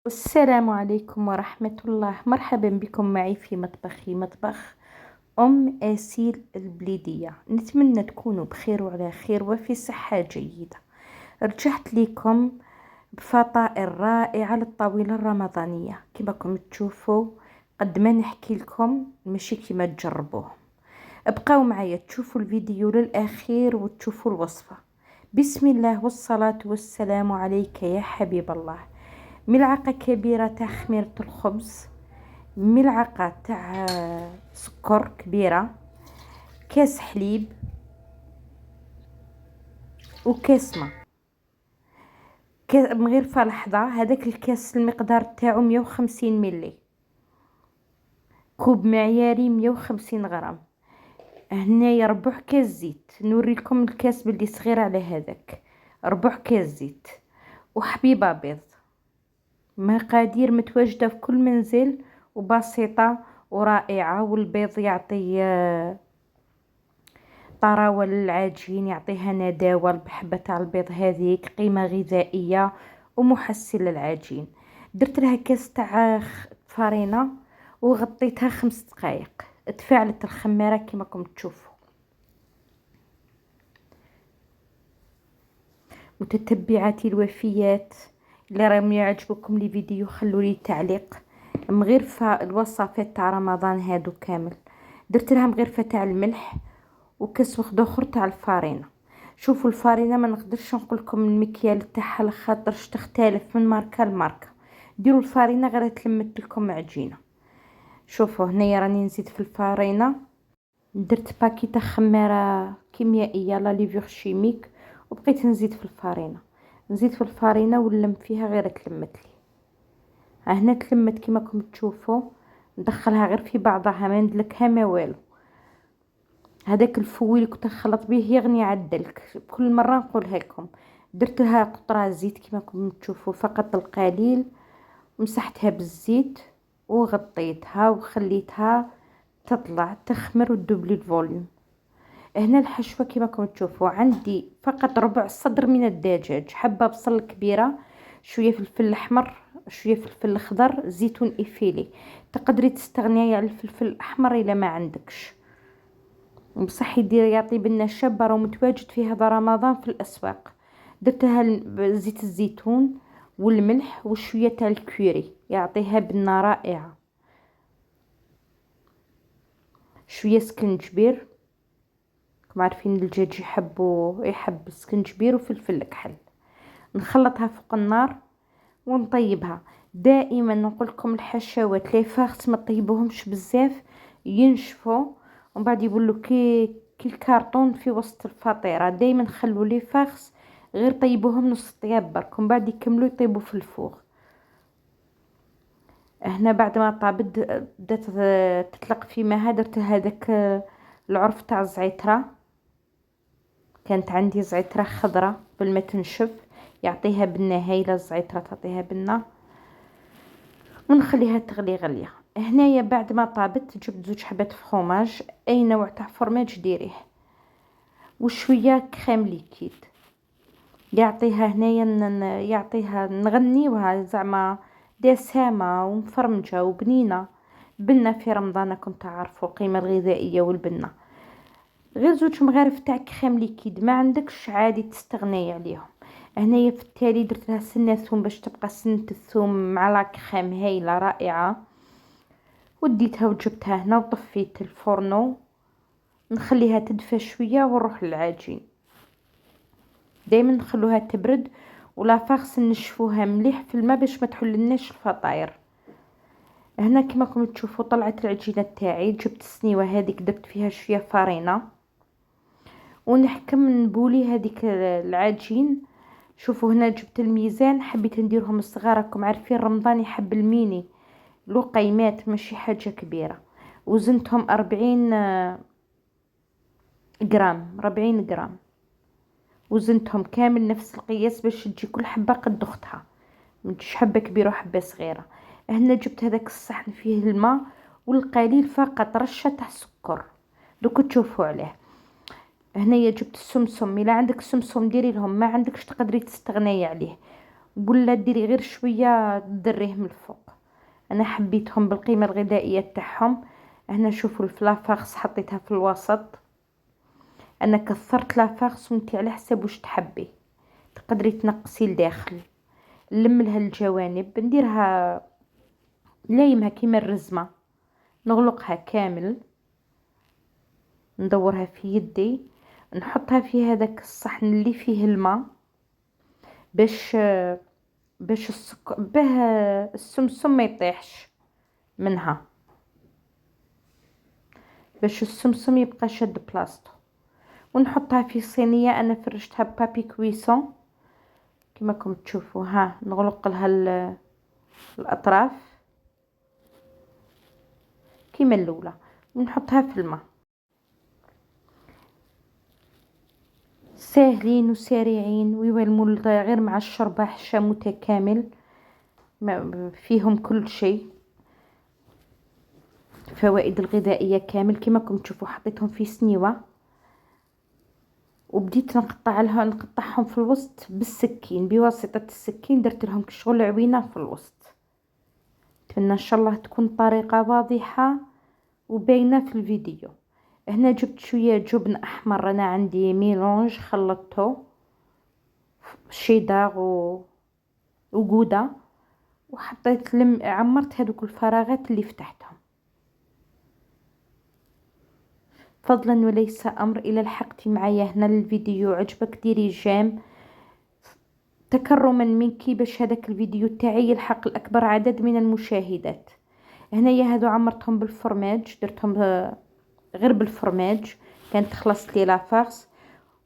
السلام عليكم ورحمة الله. مرحبا بكم معي في مطبخي، مطبخ آسيل البليدية. نتمنى تكونوا بخير وعلى خير وفي صحة جيدة. رجعت لكم بفطائر رائعة للطاولة الرمضانية. كما راكم تشوفوا قد ما نحكي لكم ماشي كما تجربوه. ابقوا معايا تشوفوا الفيديو للأخير وتشوفوا الوصفة. بسم الله والصلاة والسلام عليك يا حبيب الله. ملعقة كبيرة تاع خميرة الخبز، ملعقة تاع سكر كبيرة، كاس حليب وكاس ما. مغرفة لحظة، هذاك الكاس المقدار تاعو 150 ملي، كوب معياري 150 غرام. هنايا ربع كاس زيت، نوري لكم الكاس بلي صغير على هذاك. ربع كاس زيت وحبيبة بيض. مقادير متواجدة في كل منزل وبسيطة ورائعة. والبيض يعطي طراوة للعجين، يعطيها نداوة. بحبة تاع البيض هذيك قيمة غذائية ومحسن للعجين. درت لها كاس تاع فرينة وغطيتها 5 دقائق. تفاعلت الخمارة كما راكم تشوفوا. متتبعاتي الوفيات اللي راهم يعجبكم لي فيديو خلوا لي تعليق. مغرفة الوصفات تاع رمضان هادو كامل. درت لها مغرفة تاع الملح وكاس واحد اخر تاع الفارينة. شوفوا الفارينة ما نقدرش نقول لكم المكيال تاعها لخاطرش تختلف من ماركه لماركه. ديروا الفارينة غير تلمت لكم عجينة. شوفوا هنايا راني نزيد في الفارينة. درت باكي تاع خمارة كيميائية لا ليفور شيميك وبقيت نزيد في الفارينة. نزيد في الفارينة ونلم فيها غير تلمت لي. هنا تلمت كيما راكم تشوفوا. ندخلها غير في بعضها، ما ندلكها ما والو. هذاك الفوي اللي كنت نخلط به يغني عدلك، كل مره نقولها لكم. درت لها قطره زيت كما راكم تشوفوا، فقط القليل. مسحتها بالزيت وغطيتها وخليتها تطلع تخمر وتذوب لي الفوليوم. هنا الحشوه كما راكم تشوفوا عندي فقط ربع صدر من الدجاج، حبه بصل كبيره، شويه فلفل الاحمر، شويه فلفل اخضر، زيتون افيلي. تقدري تستغنيي على الفلفل الاحمر الا ما عندكش، بصح يدير يعطي بنا شابة راه متواجد في هذا رمضان في الأسواق. درتها زيت الزيتون والملح وشوية تاع الكوري يعطيها بنا رائعة. شوية سكنجبير، كما عارفين الدجاج يحب السكنجبير وفلفل الكحل. نخلطها فوق النار ونطيبها. دائما نقول لكم الحشوات لي فاخت ما طيبوهمش بزاف، ينشفوا ومن بعد يولوا كي الكرتون في وسط الفطيره. دائما خلوا لي فاخس غير طيبوهم نص طياب برك ومن بعد يكملوا يطيبوا في الفوغ. هنا بعد ما طابت بدات تطلق في ماها. درت هذاك العرف تاع الزعتره. كانت عندي زعتره خضراء قبل ما تنشف، يعطيها بنه هايله. الزعتره تعطيها بنه. ونخليها تغلي غليه. هنايا بعد ما طابت جبت 2 حبات فخوماج، اي نوع تاع فرماج ديريه، وشويه كريم ليكيد يعطيها هنايا يعطيها نغنيوها زعما دسامه ومفرمجه وبنينه. بنه في رمضان راكم تعرفوا القيمه الغذائيه والبنه. غير 2 مغارف تاع كريم ليكيد، ما عندكش عادي تستغني عليهم. هنايا في التالي درت لها سنه ثوم باش تبقى سنه الثوم مع لا كريم هايله رائعه. وديتها وجبتها هنا وطفيت الفرنو. نخليها تدفى شويه ونروح للعجين. دائما نخلوها تبرد ولا فاخس نشفوها مليح في الماء باش ما تحللناش الفطاير. هنا كما راكم تشوفوا طلعت العجينه تاعي. جبت السنيوه هذيك درت فيها شويه فرينه ونحكم نبولي هذيك العجين. شوفوا هنا جبت الميزان، حبيت نديرهم صغار. راكم عارفين رمضان يحب الميني لقيمات ماشي حاجه كبيره. وزنتهم 40 غرام. وزنتهم كامل نفس القياس باش تجي كل حبه قد اختها، متجيش حبه كبيره وحبه صغيره. هنا جبت هذاك الصحن فيه الماء والقليل فقط رشه تاع السكر. دوك تشوفوا عليه. هنايا جبت السمسم، الا عندك السمسم ديري لهم، ما عندكش تقدري تستغني عليه. ولا ديري غير شويه دريه من الفوق. انا حبيتهم بالقيمه الغذائيه تاعهم. هنا شوفوا الفلافاغس حطيتها في الوسط. انا كثرت لافاغس وانتي على حسب واش تحبي تقدري تنقصي لداخل. نلملها الجوانب نديرها لايمها كيما الرزمه، نغلقها كامل، ندورها في يدي، نحطها في هذاك الصحن اللي فيه الماء باش السمسم ما يطيحش منها، باش السمسم يبقى شد بلاصتو. ونحطها في صينيه. انا فرشتها بابي كويسون كما راكم تشوفوا. ها نغلق لها الاطراف كيما الاولى ونحطها في الماء. ساهلين وسريعين ويولموا غير مع الشوربه حشا متكامل فيهم كل شيء، فوائد الغذائيه كامل كما راكم تشوفوا. حطيتهم في سنيوه وبديت نقطعهم في الوسط بالسكين، بواسطه السكين درت لهم كشغل عوينه في الوسط. اتمنى ان شاء الله تكون طريقه واضحه وباينه في الفيديو. هنا جبت شويه جبن احمر، انا عندي ميلونج خلطته شيدار وجوده، وحطيت عمرت هذوك الفراغات اللي فتحتهم. فضلا وليس امر، الى لحقتي معايا هنا الفيديو عجبك ديري جيم تكرما منك باش هذاك الفيديو تاعي يلحق الاكبر عدد من المشاهدات. هنايا هادو عمرتهم بالفرماج، درتهم غير بالفرماج، كانت خلصت لي لافارس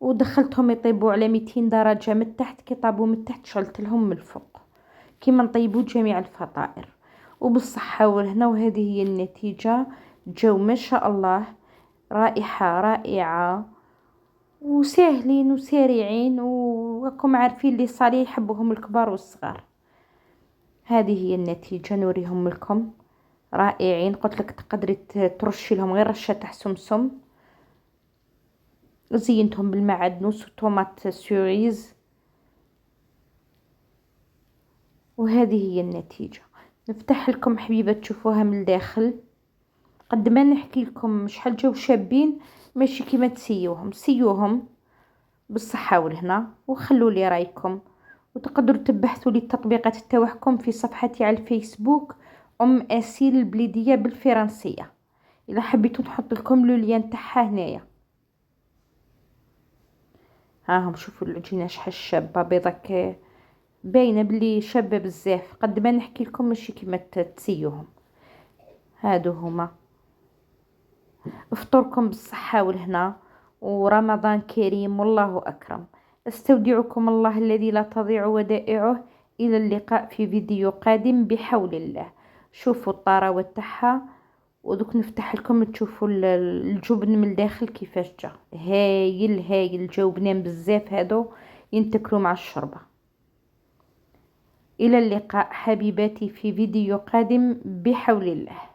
ودخلتهم يطيبوا على 200 درجه من التحت. كي طابوا من التحت شغلت لهم من الفوق كيما نطيبوا جميع الفطائر. وبالصحه والهنا. وهذه هي النتيجه، جو ما شاء الله رائحه رائعه وساهلين وسريعين، وراكم عارفين اللي صالي يحبوهم الكبار والصغار. هذه هي النتيجه نوريهم لكم. رائعين. قلت لك تقدري ترشي لهم غير رشه تاع سمسم. زينتهم بالمعدنوس وطوماط سوريز. وهذه هي النتيجه. نفتح لكم حبيبه تشوفوها من الداخل. قد ما نحكي لكم شحال جاو شابين، ماشي كيما تسيوهم. سيوهم بالصحه والهنا وخلوا لي رايكم. وتقدروا تبحثوا لي التطبيقات تاعكم في صفحتي على الفيسبوك اسيل البليديه بالفرنسيه. اذا حبيتوا نحط لكم لو لين تاعها هنايا. ها هم شوفوا العجينه شحال شابه بيضه، باينه بلي شابه بزاف. قد ما نحكي لكم ماشي كيما تسيوهم. هادو هما. افطركم بالصحه والهنا ورمضان كريم والله اكرم. استودعكم الله الذي لا تضيع ودائعه. الى اللقاء في فيديو قادم بحول الله. شوفوا الطراوه تاعها. ودوك نفتح لكم تشوفوا الجبن من الداخل كيفاش جا. هايل هايل، جاو بنين بزاف هادو ينتكلوا مع الشوربه. الى اللقاء حبيباتي في فيديو قادم بحول الله.